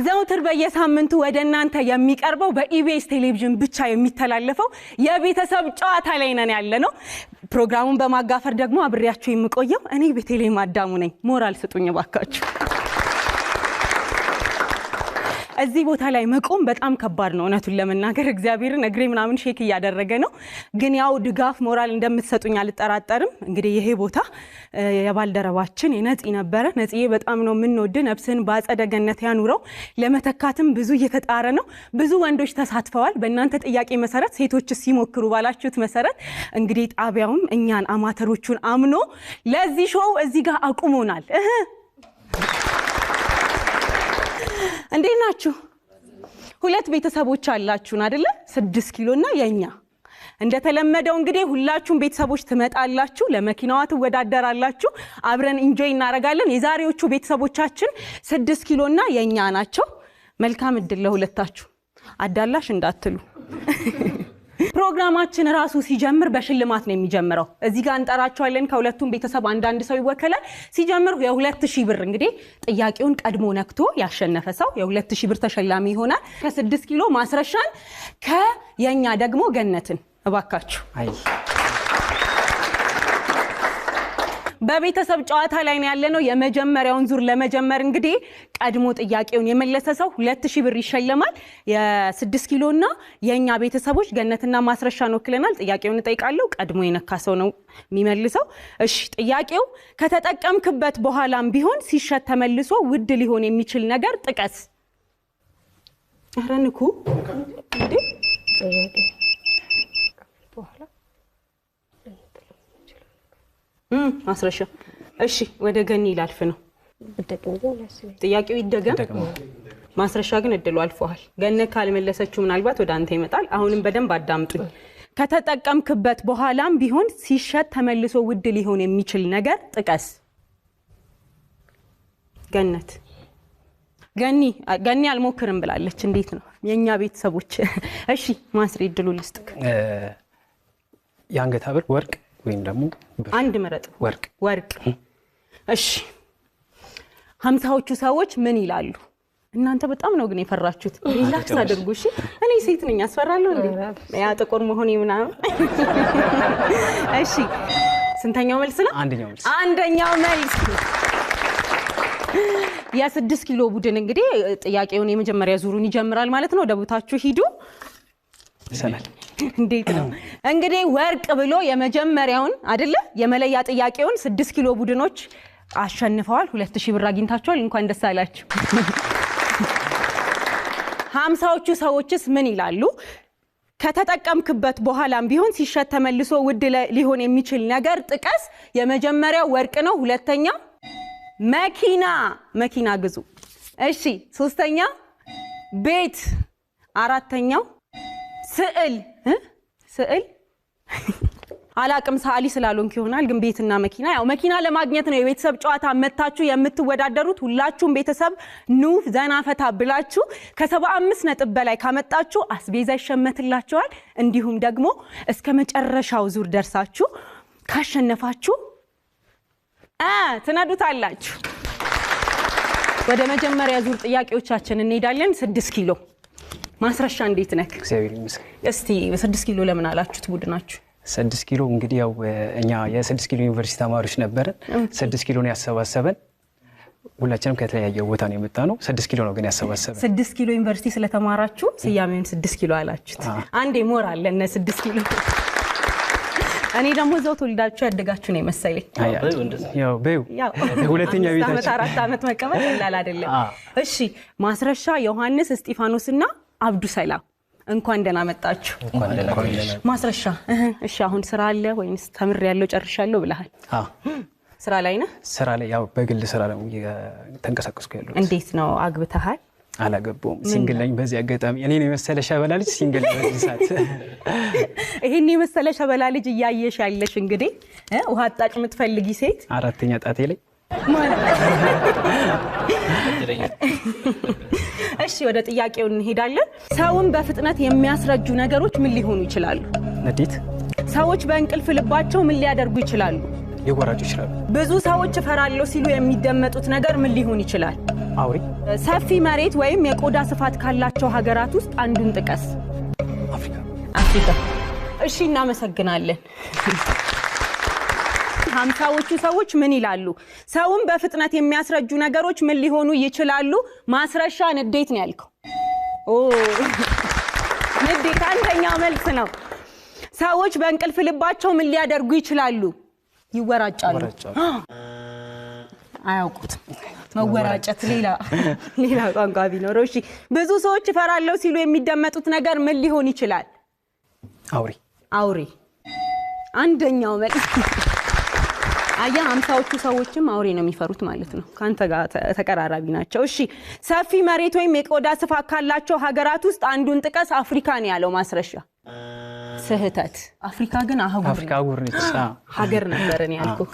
ዘውትር በየሳምንቱ ወደ እናንተ የሚቀርበው በኢቢኤስ ቴሌቪዥን ብቻ የሚተላለፈው የቤተሰብ ጨዋታ ላይ ነን ያለነው። ፕሮግራሙን በማጋፈር ደግሞ አብሬያችሁ የምቆየው እኔ ቤተልሔም አዳሙ ነኝ። ሞራል ስጡኝ ባካችሁ። እዚህ ቦታ ላይ መቆም በጣም ከባድ ነው እውነቱን ለመናገር። እግዚአብሔርን እግሬ ምናምን ሼክ እያደረገ ነው። ግን ያው ድጋፍ ሞራል እንደምትሰጡኝ አልጠራጠርም። እንግዲህ ይሄ ቦታ የባልደረባችን የነጽ ነበረ። ነጽዬ በጣም ነው የምንወድ። ነፍስን በአጸደ ገነት ያኑረው። ለመተካትም ብዙ እየተጣረ ነው። ብዙ ወንዶች ተሳትፈዋል። በእናንተ ጥያቄ መሰረት ሴቶች ሲሞክሩ ባላችሁት መሰረት እንግዲህ ጣቢያውም እኛን አማተሮቹን አምኖ ለዚህ ሾው እዚህ ጋር አቁሞናል። እንዴት ናችሁ? ሁለት ቤተሰቦች አላችሁን አይደለ? 6 ኪሎና የኛ። እንደተለመደው እንግዲህ ሁላችሁም ቤተሰቦች ትመጣላችሁ፣ ለመኪናዋ ትወዳደራላችሁ፣ አብረን ኢንጆይ እናረጋለን። የዛሬዎቹ ቤተሰቦቻችን 6 ኪሎና የኛ ናቸው። መልካም እድል ለሁለታችሁ። አዳላሽ እንዳትሉ። ፕሮግራማችን ራሱ ሲጀምር በሽልማት ነው የሚጀምረው። እዚህ ጋር እንጠራቸዋለን። ከሁለቱም ቤተሰብ አንዳንድ ሰው ይወከላል። ሲጀምር የ2000 ብር እንግዲህ ጥያቄውን ቀድሞ ነክቶ ያሸነፈ ሰው የ2000 ብር ተሸላሚ ይሆናል። ከ6 ኪሎ ማስረሻን ከየኛ ደግሞ ገነትን እባካችሁ። በቤተሰብ ጨዋታ ላይ ነው ያለነው። የመጀመሪያውን ዙር ለመጀመር እንግዲህ ቀድሞ ጥያቄውን የመለሰ ሰው 2000 ብር ይሸለማል። የ6 ኪሎና የኛ ቤተሰቦች ገነትና ማስረሻን ወክለናል። ጥያቄውን እጠይቃለሁ። ቀድሞ የነካ ሰው ነው የሚመልሰው። እሺ፣ ጥያቄው ከተጠቀምክበት በኋላም ቢሆን ሲሸጥ ተመልሶ ውድ ሊሆን የሚችል ነገር ጥቀስ። አረንኩ እንዴ በኋላ ማስረሻ። እሺ፣ ወደ ገኒ ላልፍ ነው። ጥያቄው ይደገም። ማስረሻ ግን እድሉ አልፏል። ገነት ካልመለሰችው ምናልባት ወደ አንተ ይመጣል። አሁንም በደንብ አዳምጡኝ። ከተጠቀምክበት በኋላም ቢሆን ሲሸጥ ተመልሶ ውድ ሊሆን የሚችል ነገር ጥቀስ። ገነት ገኒ አልሞክርም ብላለች። እንዴት ነው የኛ ቤተሰቦች? እሺ ማስሬ እድሉ ልስጥክ። የአንገት ሐብል፣ ወርቅ ወይም ደግሞ አንድ ምረጥ። ወርቅ። እሺ 50ዎቹ ሰዎች ምን ይላሉ? እናንተ በጣም ነው ግን የፈራችሁት። ሪላክስ አድርጉ እሺ። እኔ ሴት ነኝ አስፈራለሁ እንዴ? ያ ጥቁር መሆኔ ምናምን። እሺ ስንተኛው መልስ ነው? አንደኛው መልስ። የ6 ኪሎ ቡድን እንግዲህ ጥያቄውን የመጀመሪያ ዙሩን ይጀምራል ማለት ነው። ወደ ቦታችሁ ሂዱ። ሰላም። እንዴት ነው እንግዲህ ወርቅ ብሎ የመጀመሪያውን አይደለ የመለያ ጥያቄውን 6 ኪሎ ቡድኖች አሸንፈዋል። 2000 ብር አግኝታችኋል። እንኳን ደስ አላችሁ። 50ዎቹ ሰዎችስ ምን ይላሉ? ከተጠቀምክበት በኋላም ቢሆን ሲሸጥ ተመልሶ ውድ ሊሆን የሚችል ነገር ጥቀስ። የመጀመሪያው ወርቅ ነው። ሁለተኛው መኪና ግዙ። እሺ ሶስተኛ ቤት፣ አራተኛው ስዕል አላቅም ሰዓሊ ስላልሆንክ ይሆናል። ግን ቤትና መኪና፣ ያው መኪና ለማግኘት ነው የቤተሰብ ጨዋታ መታችሁ የምትወዳደሩት። ሁላችሁም ቤተሰብ ኑ ዘና ፈታ ብላችሁ ከ75 ነጥብ በላይ ካመጣችሁ አስቤዛ ይሸመትላችኋል። እንዲሁም ደግሞ እስከ መጨረሻው ዙር ደርሳችሁ ካሸነፋችሁ ትነዱታላችሁ። ወደ መጀመሪያ ዙር ጥያቄዎቻችን እንሄዳለን። 6 ኪሎ ማስረሻ እንዴት ነክ? እግዚአብሔር ይመስገን። እስቲ 6 ኪሎ ለምን አላችሁት ቡድናችሁ? 6 ኪሎ እንግዲህ ያው እኛ የ6 ኪሎ ዩኒቨርሲቲ ተማሪዎች ነበርን። 6 ኪሎ ነው ያሰባሰበን። ሁላችንም ከተለያየ ቦታ ነው የመጣነው። 6 ኪሎ ነው ግን ያሰባሰበን። 6 ኪሎ ዩኒቨርሲቲ ስለተማራችሁ ስያሜውን 6 ኪሎ አላችሁት። አንዴ ሞራል ለነ 6 ኪሎ። እኔ ደግሞ እዛው ተወልዳችሁ ያደጋችሁ ነው መሰለኝ። ያው ሁለተኛ ቤታችን 4 ዓመት መቀመጥ ቀላል አይደለም። እሺ ማስረሻ፣ ዮሐንስ፣ እስጢፋኖስና አብዱ ሰላም እንኳን ደህና መጣችሁ። ማስረሻ እሺ አሁን ስራ አለ ወይስ ተምሬያለሁ ጨርሻለሁ ብለሃል? ስራ ላይ ነህ? ስራ ላይ ያው በግል ስራ ላይ ተንቀሳቀስኩ ያለው። እንዴት ነው አግብተሃል? አላገባውም፣ ሲንግል ነኝ። በዚህ አጋጣሚ እኔን የመሰለ ሸበላ ልጅ ሲንግል ነኝ በዚህ ሰዓት። ይሄን የመሰለ ሸበላ ልጅ እያየሽ ያለሽ እንግዲህ ውሃ አጣጭ የምትፈልጊ ሴት 4ኛ ጣቴ ላይ እሺ ወደ ጥያቄው እንሄዳለን። ሰውን በፍጥነት የሚያስረጁ ነገሮች ምን ሊሆኑ ይችላሉ? ንዴት። ሰዎች በእንቅልፍ ልባቸው ምን ሊያደርጉ ይችላሉ? ሊወራጩ ይችላሉ። ብዙ ሰዎች እፈራለሁ ሲሉ የሚደመጡት ነገር ምን ሊሆን ይችላል? አውሪ። ሰፊ መሬት ወይም የቆዳ ስፋት ካላቸው ሀገራት ውስጥ አንዱን ጥቀስ። አፍሪካ። እሺ እናመሰግናለን። 50ዎቹ ሰዎች ምን ይላሉ? ሰውን በፍጥነት የሚያስረጁ ነገሮች ምን ሊሆኑ ይችላሉ? ማስረሻ ንዴት ነው ያልከው። ንዴት አንደኛው መልስ ነው። ሰዎች በእንቅልፍ ልባቸው ምን ሊያደርጉ ይችላሉ? ይወራጫሉ። አያውቁት መወራጨት ሌላ ቋንቋ ቢኖረው። እሺ ብዙ ሰዎች ፈራለው ሲሉ የሚደመጡት ነገር ምን ሊሆን ይችላል? አውሬ አንደኛው መልስ። አያ 50ዎቹ ሰዎችም አውሬ ነው የሚፈሩት ማለት ነው። ካንተ ጋር ተቀራራቢ ናቸው። እሺ ሰፊ መሬት ወይም የቆዳ ስፋት ካላቸው ሀገራት ውስጥ አንዱን ጥቀስ። አፍሪካ ነው ያለው ማስረሻ። ስህተት። አፍሪካ ግን አህጉር ነች። ሀገር ነበረን ያልኩክ።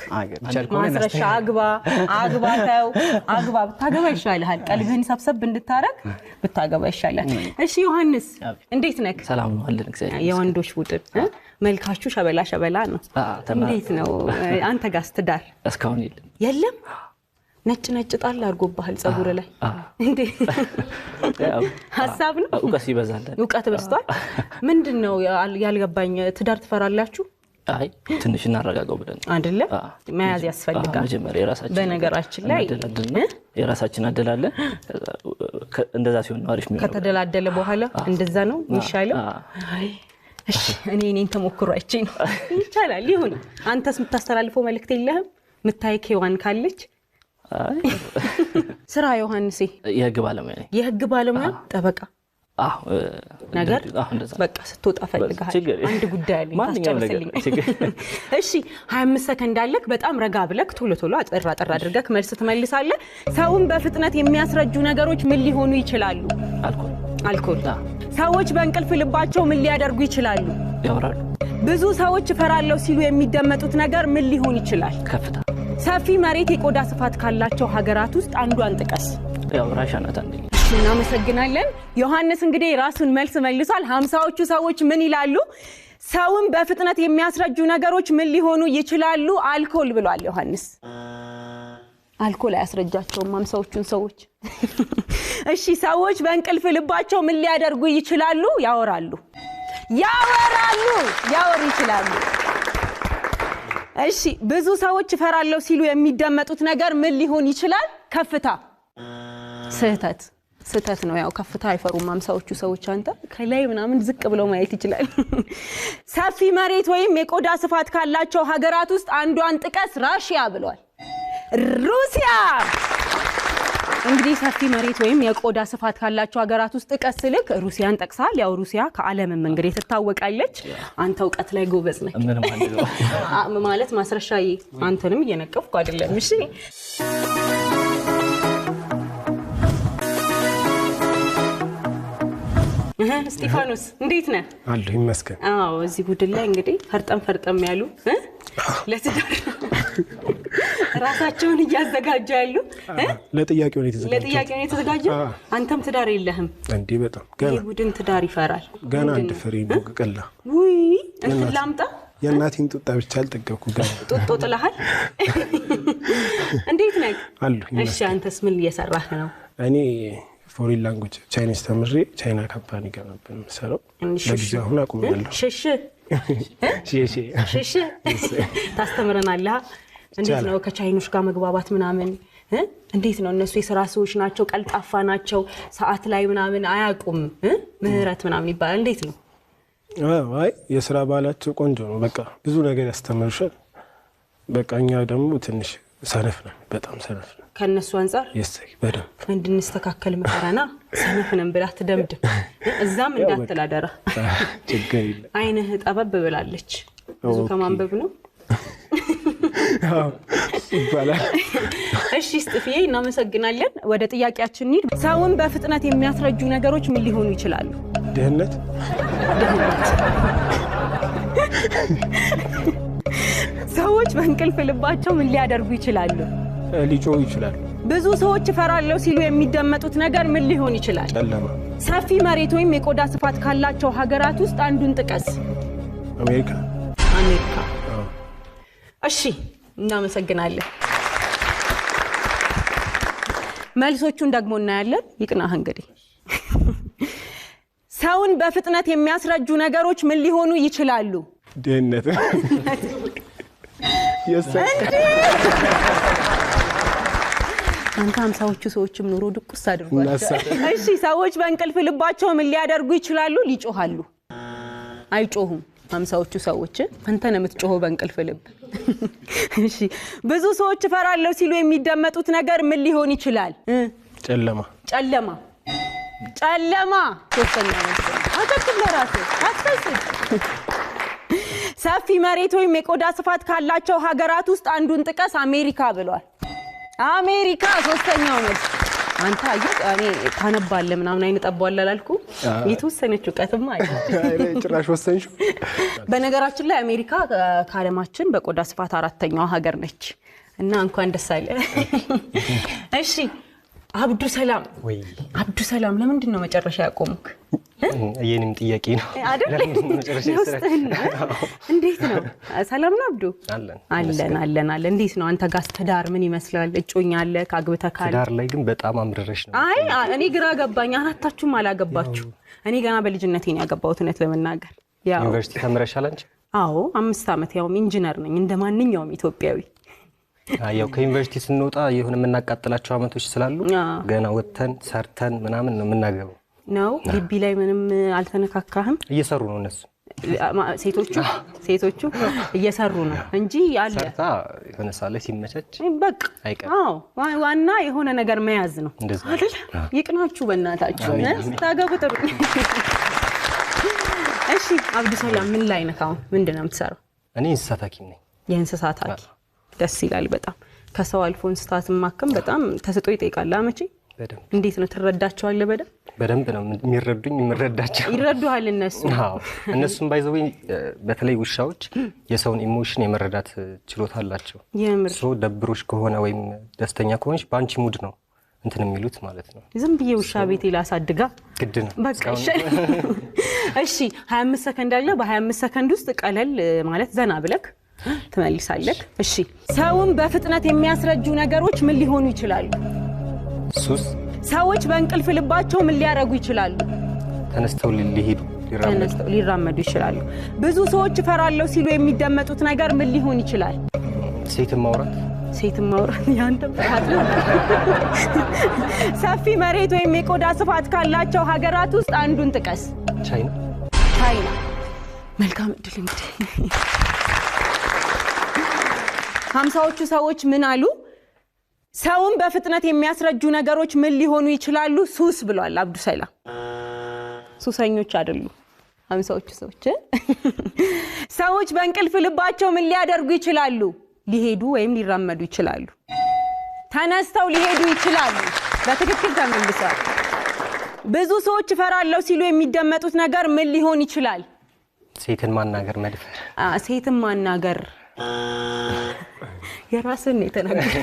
ማስረሻ አግባ ብታገባ ይሻልሃል። ቀልብህን ሰብሰብ እንድታረግ ብታገባ ይሻላል። እሺ ዮሐንስ እንዴት ነህ? ሰላም ነው አለን እግዚአብሔር። የወንዶች ቡድን መልካችሁ ሸበላ ነው። እንዴት ነው አንተ ጋር ትዳር? እስካሁን የለም። ነጭ ጣል አድርጎብሃል ጸጉር ላይ እንዴ? ሐሳብ ነው። እውቀት በዝቷል። ምንድነው ያልገባኝ? ትዳር ትፈራላችሁ? አይ ትንሽ እናረጋጋው ብለን አይደለ? መያዝ ያስፈልጋል። መጀመሪያ የራሳችን በነገራችን ላይ የራሳችን አደላለን። እንደዛ ሲሆን ነው አሪፍ ነው። ከተደላደለ በኋላ እንደዛ ነው የሚሻለው። እሺ እኔን ተሞክሮ አይቼ ነው ይቻላል። ይሁን። አንተስ የምታስተላልፈው መልእክት የለህም? ምታይ ከዋን ካለች ስራ ዮሐንስ የህግ ባለሙያ ነኝ። የህግ ባለሙያ ጠበቃ? ነገር በቃ ስትወጣ ፈልጋል። አንድ ጉዳይ አለኝ ታስጨርስልኝ። እሺ 25 ሰከንድ አለክ። በጣም ረጋ ብለክ ቶሎ አጠራ አድርገክ መልስ ትመልሳለህ። ሰውን በፍጥነት የሚያስረጁ ነገሮች ምን ሊሆኑ ይችላሉ? አልኮል። ሰዎች በእንቅልፍ ልባቸው ምን ሊያደርጉ ይችላሉ? ያወራሉ። ብዙ ሰዎች ፈራለው ሲሉ የሚደመጡት ነገር ምን ሊሆን ይችላል? ከፍታ። ሰፊ መሬት የቆዳ ስፋት ካላቸው ሀገራት ውስጥ አንዷን ጥቀስ። ራሻ ናት አንደኛ። እናመሰግናለን። ዮሐንስ እንግዲህ ራሱን መልስ መልሷል። 50ዎቹ ሰዎች ምን ይላሉ? ሰውን በፍጥነት የሚያስረጁ ነገሮች ምን ሊሆኑ ይችላሉ? አልኮል ብሏል ዮሐንስ። አልኮል አያስረጃቸውም 50ዎቹን ሰዎች። እሺ ሰዎች በእንቅልፍ ልባቸው ምን ሊያደርጉ ይችላሉ? ያወሩ ይችላሉ። እሺ ብዙ ሰዎች ፈራለው ሲሉ የሚደመጡት ነገር ምን ሊሆን ይችላል? ከፍታ። ስህተት ነው። ያው ከፍታ አይፈሩም 50ዎቹ ሰዎች። አንተ ከላይ ምናምን ዝቅ ብለው ማየት ይችላል። ሰፊ መሬት ወይም የቆዳ ስፋት ካላቸው ሀገራት ውስጥ አንዷን ጥቀስ። ራሺያ ብሏል። ሩሲያ። እንግዲህ ሰፊ መሬት ወይም የቆዳ ስፋት ካላቸው ሀገራት ውስጥ ጥቀስ ልክ ሩሲያን ጠቅሳል። ያው ሩሲያ ከዓለምም እንግዲህ ትታወቃለች። አንተ እውቀት ላይ ጎበዝ ነህ ማለት ማስረሻዬ። አንተንም እየነቀፍኩ አይደለም። እሺ ስቲፋኖስ እንዴት ነህ? አለሁ ይመስገን። እዚህ ቡድን ላይ እንግዲህ ፈርጠም ያሉ ለትዳር ራሳቸውን እያዘጋጁ ያሉ ለጥያቄው ነው የተዘጋጀው። አንተም ትዳር የለህም እንዴ? በጣም ገና ቡድን ትዳር ይፈራል። ገና አንድ ፍሬ ቡቅቅላ ላምጣ። የእናቴን ጡጣ ብቻ አልጠገብኩ። ገና ጡጦ ጥለሃል። እንዴት ነህ? አለሁ ይመስገን። እሺ አንተስ ምን እየሰራህ ነው? እኔ ፎሪን ላንጉዌጅ ቻይኒስ ተምሬ ቻይና ካምፓኒ ጋር ነበር የምሰራው። ለጊዜው አሁን አቁሜያለሁ። ሽሽ ታስተምረናለህ። እንዴት ነው ከቻይኖች ጋር መግባባት ምናምን? እንዴት ነው? እነሱ የሥራ ሰዎች ናቸው፣ ቀልጣፋ ናቸው፣ ሰዓት ላይ ምናምን አያውቁም፣ ምህረት ምናምን ይባላል። እንዴት ነው? አይ የሥራ ባህላቸው ቆንጆ ነው። በቃ ብዙ ነገር ያስተምሩሻል። በቃ እኛ ደግሞ ትንሽ ሰነፍ ነን፣ በጣም ሰነፍ ነን ከነሱ አንፃር። በደንብ እንድንስተካከል መከራና ሰነፍ ነን ብላ ትደምድም። እዛም እንዳትላደራ ችግር የለም። አይንህ ጠበብ ብላለች። ብዙ ከማንበብ ነው ይባላል። እሺ ስጥፊዬ እናመሰግናለን። ወደ ጥያቄያችን እንሂድ። ሰውን በፍጥነት የሚያስረጁ ነገሮች ምን ሊሆኑ ይችላሉ? ድህነት። ሰዎች በእንቅልፍ ልባቸው ምን ሊያደርጉ ይችላሉ? ሊጮሁ ይችላሉ። ብዙ ሰዎች ፈራለው ሲሉ የሚደመጡት ነገር ምን ሊሆን ይችላል? ጨለማ። ሰፊ መሬት ወይም የቆዳ ስፋት ካላቸው ሀገራት ውስጥ አንዱን ጥቀስ። አሜሪካ። እሺ እናመሰግናለን። መልሶቹን ደግሞ እናያለን። ይቅናህ እንግዲህ ሰውን በፍጥነት የሚያስረጁ ነገሮች ምን ሊሆኑ ይችላሉ? ድህነት አንተ 50ዎቹ ሰዎችም ኑሮ ድቁስ አድርጓቸው። እሺ ሰዎች በእንቅልፍ ልባቸው ምን ሊያደርጉ ይችላሉ? ሊጮሃሉ። አይጮሁም 50ዎቹ ሰዎች። አንተ ነው የምትጮኸው በእንቅልፍ ልብ። እሺ ብዙ ሰዎች ፈራለው ሲሉ የሚደመጡት ነገር ምን ሊሆን ይችላል? ጨለማ ጨለማ ጨለማ። ሶስተኛ ነው። አተክለ ራስ አትፈስድ። ሰፊ መሬት ወይም የቆዳ ስፋት ካላቸው ሀገራት ውስጥ አንዱን ጥቀስ። አሜሪካ ብሏል። አሜሪካ ሶስተኛው ነው። አንተ እኔ ታነባለ ምናምን አይነጠባዋል አላልኩ? የተወሰነች ዕውቀትማ አይደል? ጭራሽ ወሰንሽ። በነገራችን ላይ አሜሪካ ከዓለማችን በቆዳ ስፋት አራተኛው ሀገር ነች እና እንኳን ደስ አለ። እሺ አብዱ ሰላም ወይ አብዱ ሰላም ለምንድን ነው መጨረሻ ያቆምክ? የኔም ጥያቄ ነው አይደል? እንዴት ነው? ሰላም ነው አብዱ? አለን። እንዴት ነው አንተ ጋር ትዳር ምን ይመስላል? እጮኛ አለ? ካግብተካል? ትዳር ላይ ግን በጣም አምርረሽ ነው። አይ እኔ ግራ ገባኝ። አራታችሁም አላገባችሁ። እኔ ገና በልጅነቴ ነው ያገባሁት እውነት ለመናገር። ያው ዩኒቨርሲቲ ተምረሻል አንቺ? አዎ 5 ዓመት ያው ኢንጂነር ነኝ እንደማንኛውም ኢትዮጵያዊ። ያው ከዩኒቨርሲቲ ስንወጣ የሆነ የምናቃጥላቸው አመቶች ስላሉ ገና ወጥተን ሰርተን ምናምን ነው የምናገባው። ነው ግቢ ላይ ምንም አልተነካካህም? እየሰሩ ነው እነሱ ሴቶቹ እየሰሩ ነው እንጂ ያለ ሰርታ የሆነ ሳለ ሲመቸች በቃ አይቀር። አዎ ዋና የሆነ ነገር መያዝ ነው አይደል? ይቅናችሁ በእናታችሁ ታገቡ ጥሩ። እሺ አብዱ ሰላም ምን ላይ ነካው? ምንድነው የምትሰራው? እኔ እንስሳት ሐኪም ነኝ። የእንስሳት ሐኪም ደስ ይላል በጣም። ከሰው አልፎ እንስሳት ማከም በጣም ተሰጦ ይጠይቃል። አመጪ በደንብ እንዴት ነው ትረዳቸዋለህ? በደንብ ነው የሚረዱኝ። የምረዳቸው ይረዱሃል እነሱ። አዎ እነሱም ባይዘው በተለይ ውሻዎች የሰውን ኢሞሽን የመረዳት ችሎታ አላቸው። ሶ ደብሮሽ ከሆነ ወይም ደስተኛ ከሆነሽ ባንቺ ሙድ ነው እንትን የሚሉት ማለት ነው። ዝም ብዬ ውሻ ቤቴ ላሳድጋ ግድ ነው በቃ። እሺ 25 ሰከንድ አለ። በ25 ሰከንድ ውስጥ ቀለል ማለት ዘና ብለክ ትመልሳለህ። እሺ ሰውን በፍጥነት የሚያስረጁ ነገሮች ምን ሊሆኑ ይችላሉ? ሱስ። ሰዎች በእንቅልፍ ልባቸው ምን ሊያረጉ ይችላሉ? ተነስተው ሊራመዱ ይችላሉ። ብዙ ሰዎች ፈራለው ሲሉ የሚደመጡት ነገር ምን ሊሆን ይችላል? ሴትን ማውራት ያንተ ፍርሃት ነው። ሰፊ መሬት ወይም የቆዳ ስፋት ካላቸው ሀገራት ውስጥ አንዱን ጥቀስ። ቻይና። መልካም እድል እንግዲህ 50ዎቹ ሰዎች ምን አሉ? ሰውን በፍጥነት የሚያስረጁ ነገሮች ምን ሊሆኑ ይችላሉ? ሱስ ብሏል አብዱ ሰላም። ሱሰኞች አይደሉም 50ዎቹ ሰዎች። ሰዎች በእንቅልፍ ልባቸው ምን ሊያደርጉ ይችላሉ? ሊሄዱ ወይም ሊራመዱ ይችላሉ። ተነስተው ሊሄዱ ይችላሉ። በትክክል ተመልሷል። ብዙ ሰዎች ፈራለው ሲሉ የሚደመጡት ነገር ምን ሊሆን ይችላል? ሴትን ማናገር፣ መድፈር። ሴትን ማናገር የራስን የተናገረ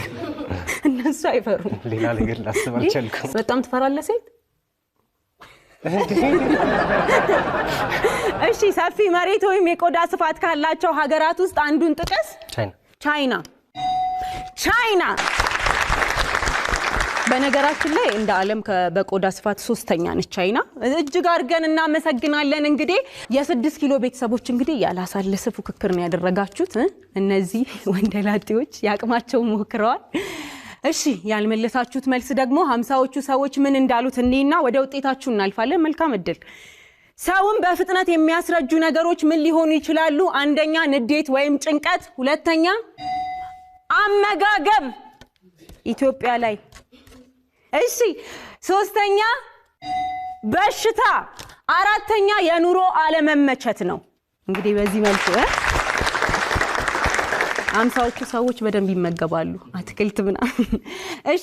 እነሱ አይፈሩም። ሌላ ነገር ላስብ አልቻልኩም። በጣም ትፈራለህ ሴት? እሺ ሰፊ መሬት ወይም የቆዳ ስፋት ካላቸው ሀገራት ውስጥ አንዱን ጥቀስ። ቻይና። በነገራችን ላይ እንደ ዓለም በቆዳ ስፋት 3ኛ ነች ቻይና። እጅግ አድርገን እናመሰግናለን። እንግዲህ የ6 ኪሎ ቤተሰቦች እንግዲህ ያላሳለሰ ፉክክር ነው ያደረጋችሁት። እነዚህ ወንደላጤዎች ያቅማቸውን ሞክረዋል። እሺ ያልመለሳችሁት መልስ ደግሞ 50ዎቹ ሰዎች ምን እንዳሉት እኔና ወደ ውጤታችሁ እናልፋለን። መልካም እድል። ሰውን በፍጥነት የሚያስረጁ ነገሮች ምን ሊሆኑ ይችላሉ? አንደኛ ንዴት ወይም ጭንቀት፣ ሁለተኛ አመጋገብ ኢትዮጵያ ላይ፣ እሺ ሶስተኛ በሽታ፣ አራተኛ የኑሮ አለመመቸት ነው። እንግዲህ በዚህ መልኩ 50ዎቹ ሰዎች በደንብ ይመገባሉ አትክልት ምናምን። እሺ